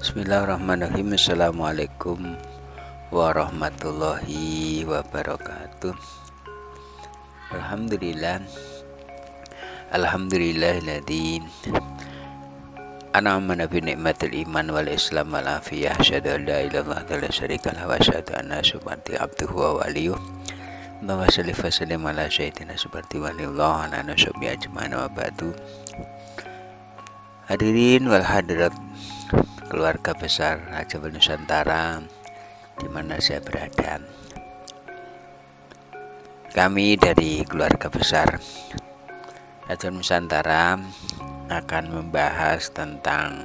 Bismillahirrahmanirrahim. Assalamualaikum warahmatullahi wabarakatuh. Alhamdulillah. Alhamdulillahilladzi an'ama bi ni'matil iman wal islam wal afiyah. Asyhadu an la ilaha illallah la syarikalah wa asyhadu anna subhanahu abduhu wa waliyuh. Allahumma shalli wa sallim ala sayyidina subhanahu waliyullah wa ala nusabbi ajma'in wa ba'du. Hadirin wal hadirat keluarga besar Rajawali Nusantara di mana saya berada. Kami dari keluarga besar Rajawali Nusantara akan membahas tentang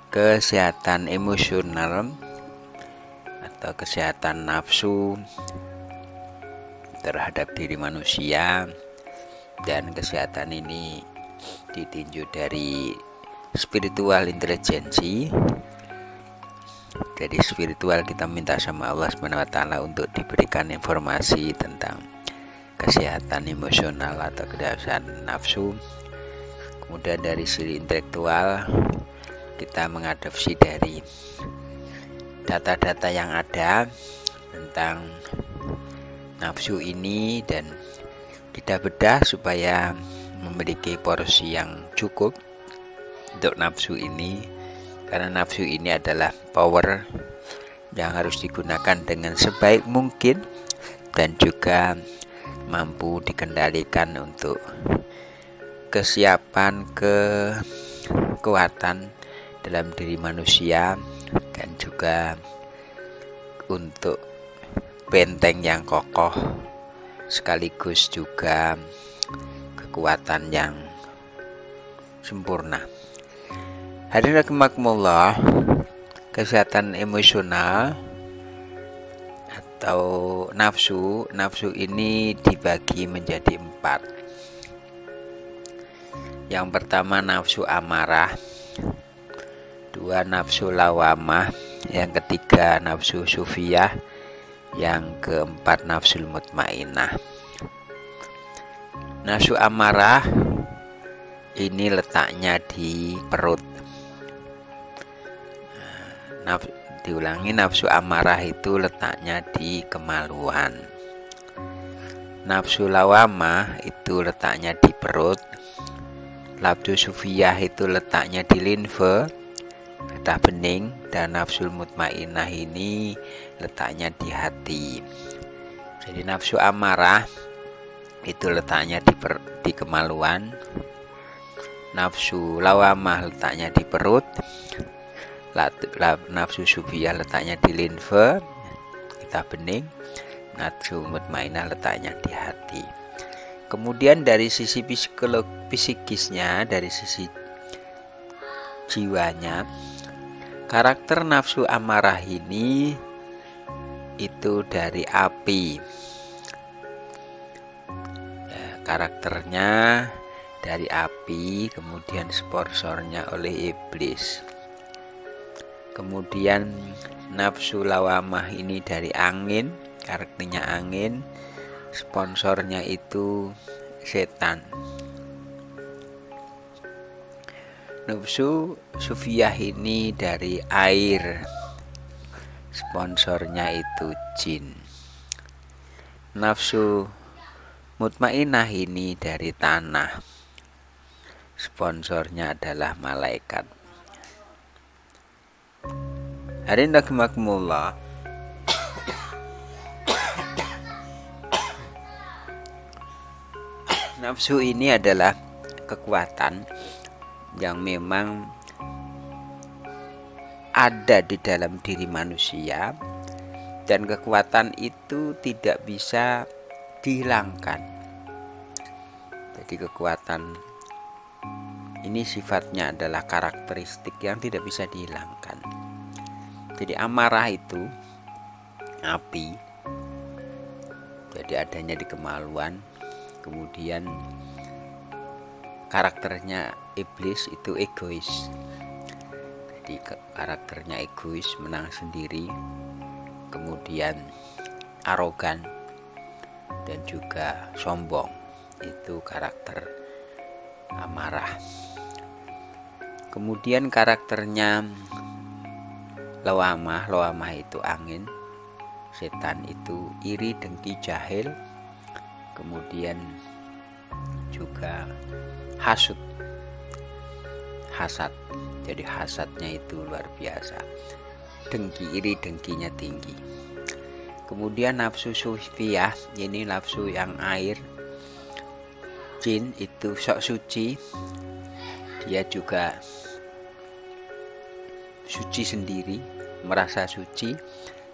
kesehatan emosional atau kesehatan nafsu terhadap diri manusia, dan kesehatan ini ditinjau dari spiritual intelijensi. Jadi spiritual kita minta sama Allah SWT untuk diberikan informasi tentang kesehatan emosional atau kesehatan nafsu. Kemudian dari sisi intelektual kita mengadopsi dari data-data yang ada tentang nafsu ini dan kita bedah supaya memiliki porsi yang cukup untuk nafsu ini, karena nafsu ini adalah power yang harus digunakan dengan sebaik mungkin dan juga mampu dikendalikan untuk kesiapan kekuatan dalam diri manusia dan juga untuk benteng yang kokoh sekaligus juga kekuatan yang sempurna. Hadirin rahimakumullah, kesehatan emosional atau nafsu ini dibagi menjadi 4. Yang pertama nafsu amarah, 2 nafsu lawamah, yang ketiga nafsu sufiyah, yang keempat nafsu mutmainah. Nafsu amarah ini letaknya di perut. Diulangi, nafsu amarah itu letaknya di kemaluan. Nafsu lawamah itu letaknya di perut. Nafsu sufiyah itu letaknya di limfe, getah bening, dan nafsu mutmainah ini letaknya di hati. Jadi nafsu amarah itu letaknya di kemaluan. Nafsu lawamah letaknya di perut. Nafsu sufiyah letaknya di limfe, getah bening. Nafsu mutmainah letaknya di hati. Kemudian dari sisi psikisnya, dari sisi jiwanya, karakter nafsu amarah ini itu dari api. Karakternya dari api, kemudian sponsornya oleh iblis. Kemudian nafsu lawamah ini dari angin, karakternya angin, sponsornya itu setan. Nafsu sufiyah ini dari air, sponsornya itu jin. Nafsu mutmainah ini dari tanah, sponsornya adalah malaikat. Hadirin rahimakumullah, nafsu ini adalah kekuatan yang memang ada di dalam diri manusia, dan kekuatan itu tidak bisa dihilangkan. Jadi kekuatan ini sifatnya adalah karakteristik yang tidak bisa dihilangkan. Jadi amarah itu api, jadi adanya di kemaluan. Kemudian karakternya iblis itu egois, jadi karakternya egois, menang sendiri. Kemudian arogan dan juga sombong, itu karakter amarah. Kemudian karakternya lawamah. Lawamah itu angin, setan itu iri, dengki, jahil, kemudian juga hasud, hasad. Jadi hasadnya itu luar biasa, dengki, iri, dengkinya tinggi. Kemudian nafsu sufiyah, ini nafsu yang air, jin itu sok suci, dia juga suci sendiri, merasa suci,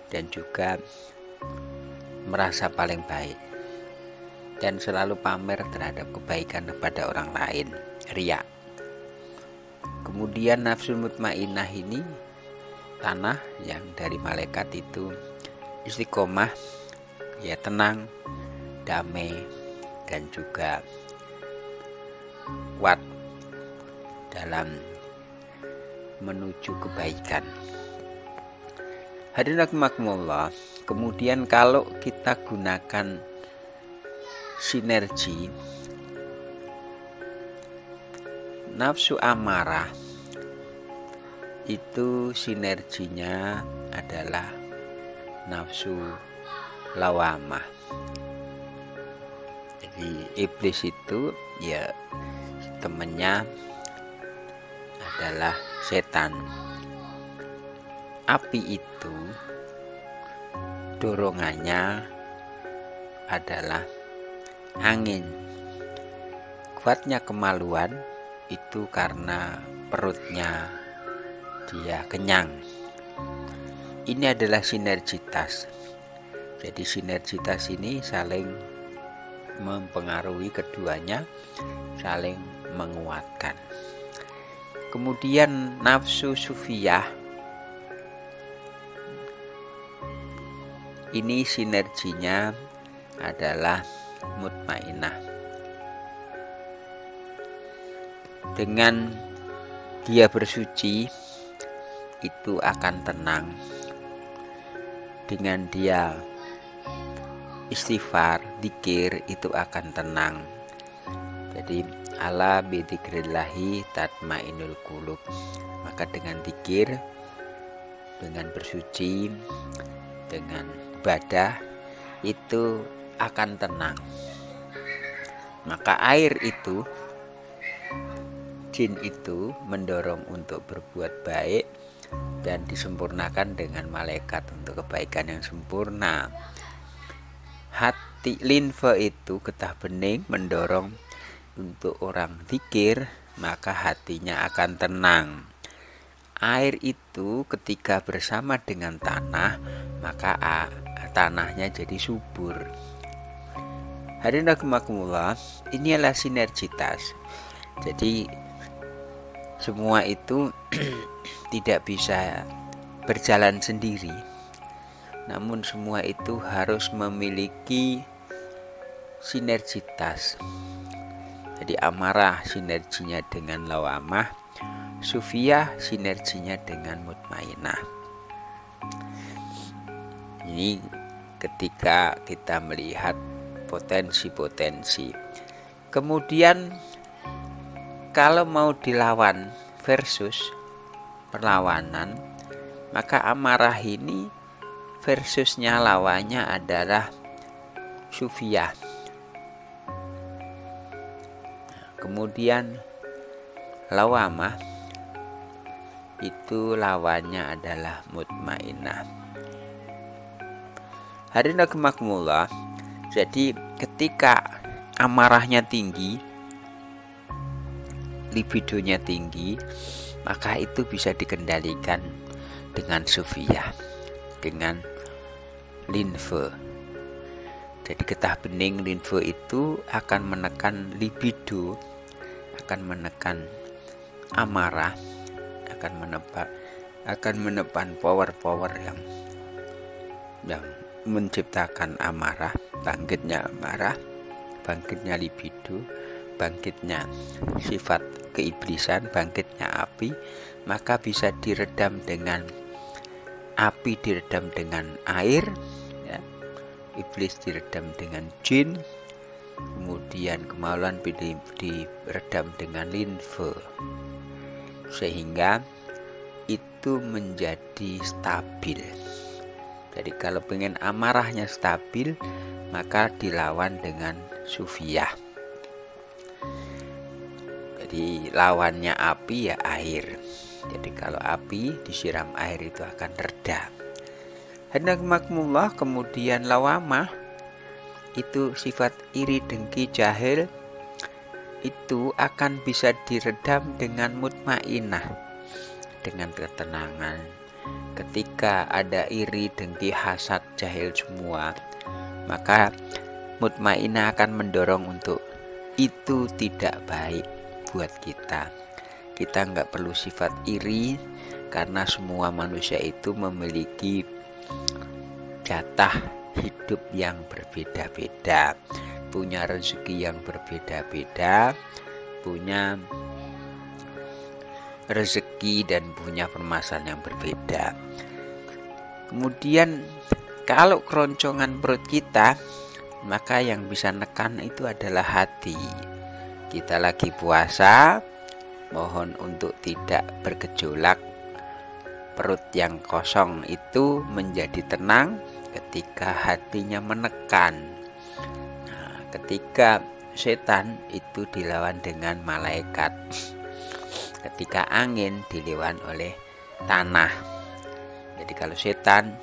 dan juga merasa paling baik, dan selalu pamer terhadap kebaikan kepada orang lain, riya. Kemudian nafsu mutmainnah ini tanah yang dari malaikat itu istiqomah, ya tenang, damai, dan juga kuat dalam menuju kebaikan. Hadirin rahimakumullah, kemudian kalau kita gunakan sinergi, nafsu amarah itu sinerginya adalah nafsu lawamah. Jadi iblis itu ya temannya adalah setan. Api itu dorongannya adalah angin. Kuatnya kemaluan itu karena perutnya dia kenyang. Ini adalah sinergitas. Jadi sinergitas ini saling mempengaruhi, keduanya saling menguatkan. Kemudian nafsu sufiyah ini sinerginya adalah mutmainnah. Dengan dia bersuci itu akan tenang. Dengan dia istighfar, dzikir itu akan tenang. Jadi ala bidzikrillahi tatmainnul qulub. Maka dengan dzikir, dengan bersuci, dengan ibadah itu akan tenang. Maka air itu, jin itu mendorong untuk berbuat baik dan disempurnakan dengan malaikat untuk kebaikan yang sempurna. Hati linfa itu, getah bening, mendorong untuk orang zikir, maka hatinya akan tenang. Air itu ketika bersama dengan tanah, maka tanahnya jadi subur. Hadirin rahimakumullah, ini adalah sinergitas. Jadi semua itu tidak bisa berjalan sendiri, namun semua itu harus memiliki sinergitas. Jadi amarah sinerginya dengan lawamah, sufiyah sinerginya dengan mutmainnah. Ini ketika kita melihat potensi-potensi. Kemudian kalau mau dilawan versus perlawanan, maka amarah ini versusnya lawannya adalah sufiyah. Kemudian lawamah itu lawannya adalah mutmainnah. Hadirin rahimakumullah, jadi ketika amarahnya tinggi, libidonya tinggi, maka itu bisa dikendalikan dengan sufiyah, dengan linfe. Jadi getah bening linfe itu akan menekan libido, akan menekan amarah, akan menekan power-power yang menciptakan amarah, bangkitnya amarah, bangkitnya libido, bangkitnya sifat keiblisan, bangkitnya api, maka bisa diredam dengan api, diredam dengan air, ya. Iblis diredam dengan jin, kemudian kemaluan diredam dengan linfe, sehingga itu menjadi stabil. Jadi kalau pengen amarahnya stabil, maka dilawan dengan sufiyah. Jadi lawannya api ya air. Jadi kalau api disiram air itu akan reda. Hadirin kemudian lawamah itu sifat iri, dengki, jahil itu akan bisa diredam dengan mutmainah, dengan ketenangan. Ketika ada iri, dengki, hasad, jahil semua, maka mutmainah akan mendorong untuk itu tidak baik buat kita. Kita nggak perlu sifat iri karena semua manusia itu memiliki jatah hidup yang berbeda-beda, punya rezeki yang berbeda-beda, punya rezeki dan punya permasalahan yang berbeda. Kemudian kalau keroncongan perut kita, maka yang bisa nekan itu adalah hati. Kita lagi puasa, mohon untuk tidak bergejolak. Perut yang kosong itu menjadi tenang ketika hatinya menekan. Nah, ketika setan itu dilawan dengan malaikat. Ketika angin dilawan oleh tanah. Jadi kalau setan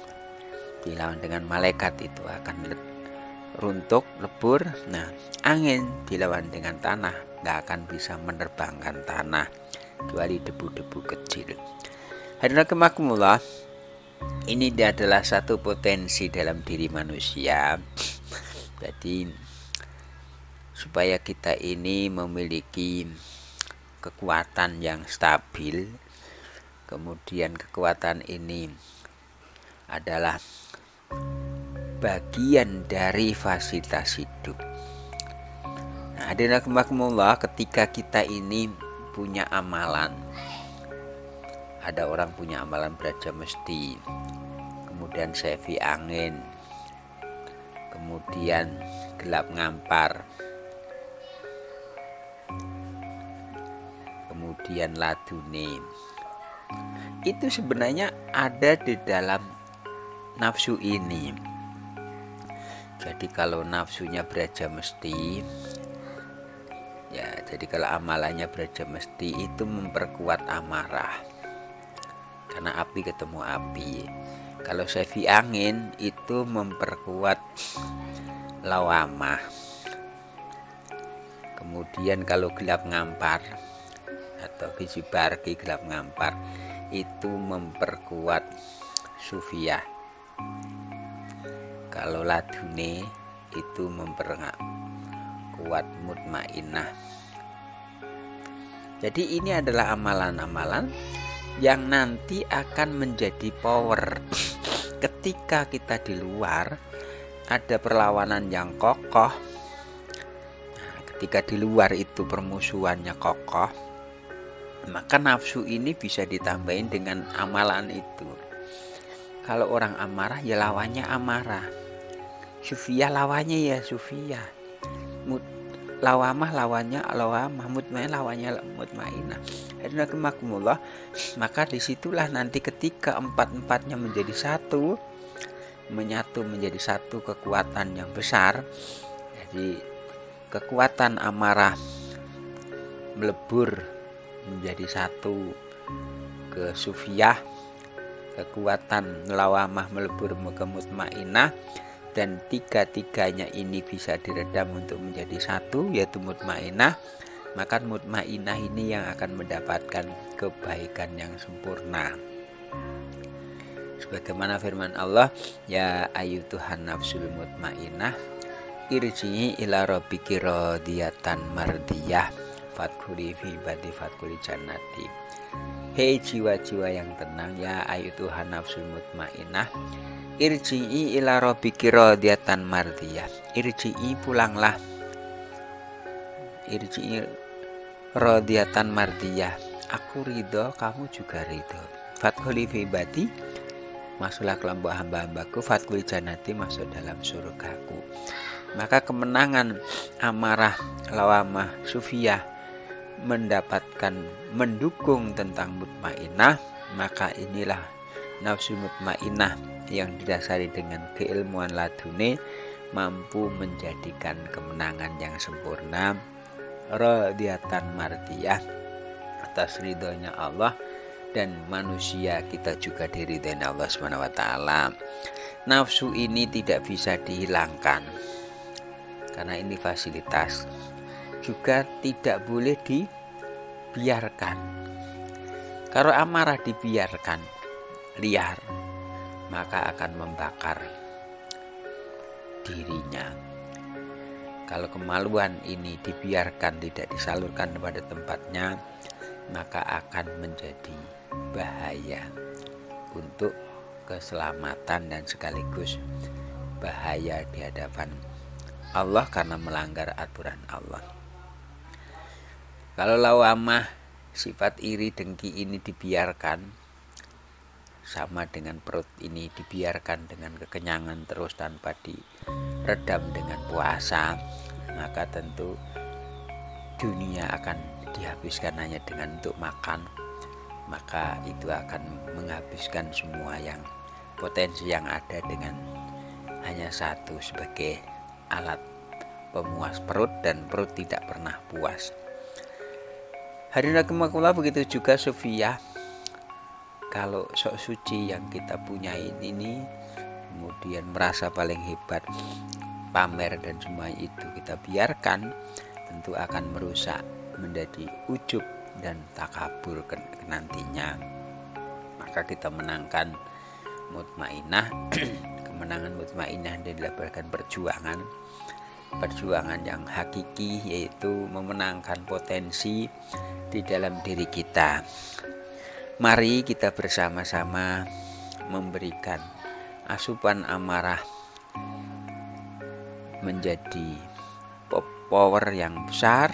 dilawan dengan malaikat itu akan runtuh, lebur. Nah, angin dilawan dengan tanah nggak akan bisa menerbangkan tanah kecuali debu-debu kecil. Hadirin rahimakumullah, ini adalah satu potensi dalam diri manusia. Jadi supaya kita ini memiliki kekuatan yang stabil, kemudian kekuatan ini adalah bagian dari fasilitas hidup. Nah, hadirin rahimakumullah, ketika kita ini punya amalan, ada orang punya amalan beraja mesti, kemudian sevi angin, kemudian gelap ngampar, kemudian ladune, itu sebenarnya ada di dalam nafsu ini. Jadi kalau nafsunya beraja mesti, ya jadi kalau amalannya beraja mesti itu memperkuat amarah, karena api ketemu api. Kalau sevi angin itu memperkuat lawamah. Kemudian kalau gelap ngampar atau gizibarki, gelap ngampar, itu memperkuat sufiyah. Kalau ladune itu memperkuat mutmainah. Jadi ini adalah amalan-amalan yang nanti akan menjadi power. Ketika kita di luar ada perlawanan yang kokoh, ketika di luar itu permusuhannya kokoh, maka nafsu ini bisa ditambahin dengan amalan itu. Kalau orang amarah ya lawannya amarah, sufiyah lawannya ya sufiyah, lawamah lawannya lawamah, mutmainah lawannya mutmainah. Hadirin, maka disitulah nanti ketika empat-empatnya menjadi satu, menyatu menjadi satu kekuatan yang besar. Jadi kekuatan amarah melebur menjadi satu ke sufiyah, kekuatan lawamah melebur ke mutmainah, dan tiga-tiganya ini bisa diredam untuk menjadi satu, yaitu mutmainah. Maka mutmainah ini yang akan mendapatkan kebaikan yang sempurna. Sebagaimana firman Allah, ya ayyuhan nafsul mutmainah irji'i ila rabbiki radiyatan mardiyah fadkhuli fi ibadi fadkhuli jannati. Hei jiwa-jiwa yang tenang, ya ayyuhan nafsul mutmainah irji'i ila rabbiki radiyatan mardiyah. Irji'i, pulanglah. Irji'i radiyatan mardiyah, aku ridho, kamu juga ridho. Fadkhuli fi ibadi, masuklah kelompok hamba-hambaku. Fadkhuli jannati, masuk dalam surgaku. Maka kemenangan amarah, lawamah, sufiyah mendapatkan mendukung tentang mutmainah, maka inilah nafsu mutmainnah yang didasari dengan keilmuan laduni mampu menjadikan kemenangan yang sempurna, radiyatan mardiyah, atas ridhonya Allah, dan manusia kita juga diridhoi Allah SWT. Nafsu ini tidak bisa dihilangkan karena ini fasilitas, juga tidak boleh dibiarkan. Kalau amarah dibiarkan liar, maka akan membakar dirinya. Kalau kemaluan ini dibiarkan, tidak disalurkan pada tempatnya, maka akan menjadi bahaya untuk keselamatan dan sekaligus bahaya di hadapan Allah karena melanggar aturan Allah. Kalau lawamah, sifat iri dengki ini dibiarkan, sama dengan perut ini dibiarkan dengan kekenyangan terus tanpa diredam dengan puasa, maka tentu dunia akan dihabiskan hanya dengan untuk makan, maka itu akan menghabiskan semua yang potensi yang ada dengan hanya satu sebagai alat pemuas perut, dan perut tidak pernah puas. Hadirin rahimakumullah, begitu juga Sufiyah. Kalau sok suci yang kita punyai ini kemudian merasa paling hebat, pamer dan semua itu kita biarkan, tentu akan merusak menjadi ujub dan takabur nantinya. Maka kita menangkan mutmainnah. Kemenangan mutmainnah didapatkan perjuangan yang hakiki, yaitu memenangkan potensi di dalam diri kita. Mari kita bersama-sama memberikan asupan amarah menjadi power yang besar.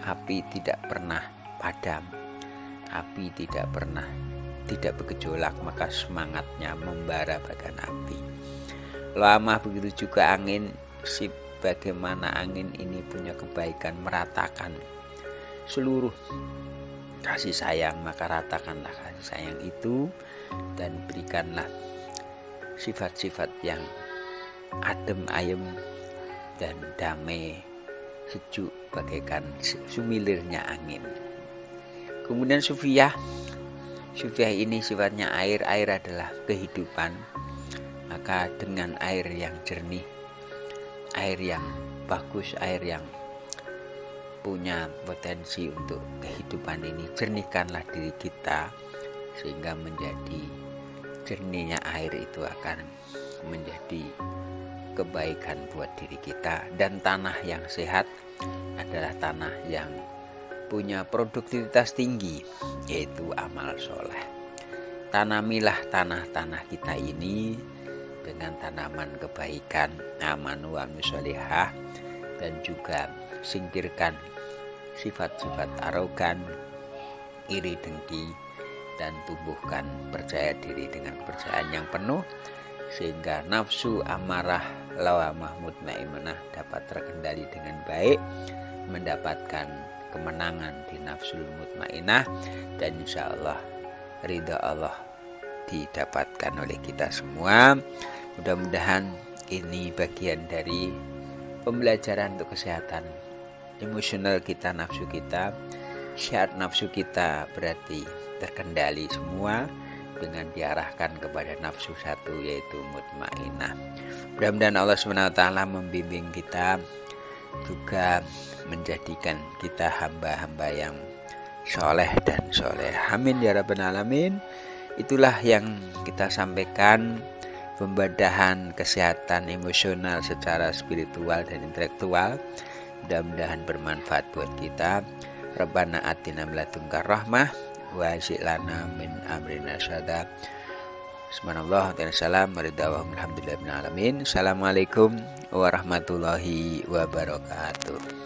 Api tidak pernah padam, api tidak bergejolak, maka semangatnya membara bagan api. Lama begitu juga angin, bagaimana angin ini punya kebaikan meratakan seluruh kasih sayang, maka ratakanlah kasih sayang itu dan berikanlah sifat-sifat yang adem ayem dan damai, sejuk bagaikan sumilirnya angin. Kemudian Sufiyah ini sifatnya air adalah kehidupan. Maka dengan air yang jernih, air yang bagus, air yang punya potensi untuk kehidupan ini, jernihkanlah diri kita sehingga menjadi jernihnya air itu akan menjadi kebaikan buat diri kita. Dan tanah yang sehat adalah tanah yang punya produktivitas tinggi, yaitu amal soleh. Tanamilah tanah-tanah kita ini dengan tanaman kebaikan, amanu wa sholihah, dan juga singkirkan sifat-sifat arogan, iri dengki, dan tumbuhkan percaya diri dengan kepercayaan yang penuh, sehingga nafsu amarah lawamah mutmainnah dapat terkendali dengan baik, mendapatkan kemenangan di nafsu mutmainnah, dan insya Allah ridha Allah didapatkan oleh kita semua. Mudah-mudahan ini bagian dari pembelajaran untuk kesehatan emosional kita, nafsu kita. Syarat nafsu kita berarti terkendali semua dengan diarahkan kepada nafsu satu, yaitu mutmainnah. Mudah-mudahan Allah SWT membimbing kita, juga menjadikan kita hamba-hamba yang soleh dan soleh. Amin ya rabbal alamin. Itulah yang kita sampaikan, pembedahan kesehatan emosional secara spiritual dan intelektual. Mudah-mudahan bermanfaat buat kita. Rabbana atina min ladunka rahmah wa hab lana min amrina rasyada. Subhanallah wa salam alhamdulillahirabbil alamin. Assalamualaikum warahmatullahi wabarakatuh.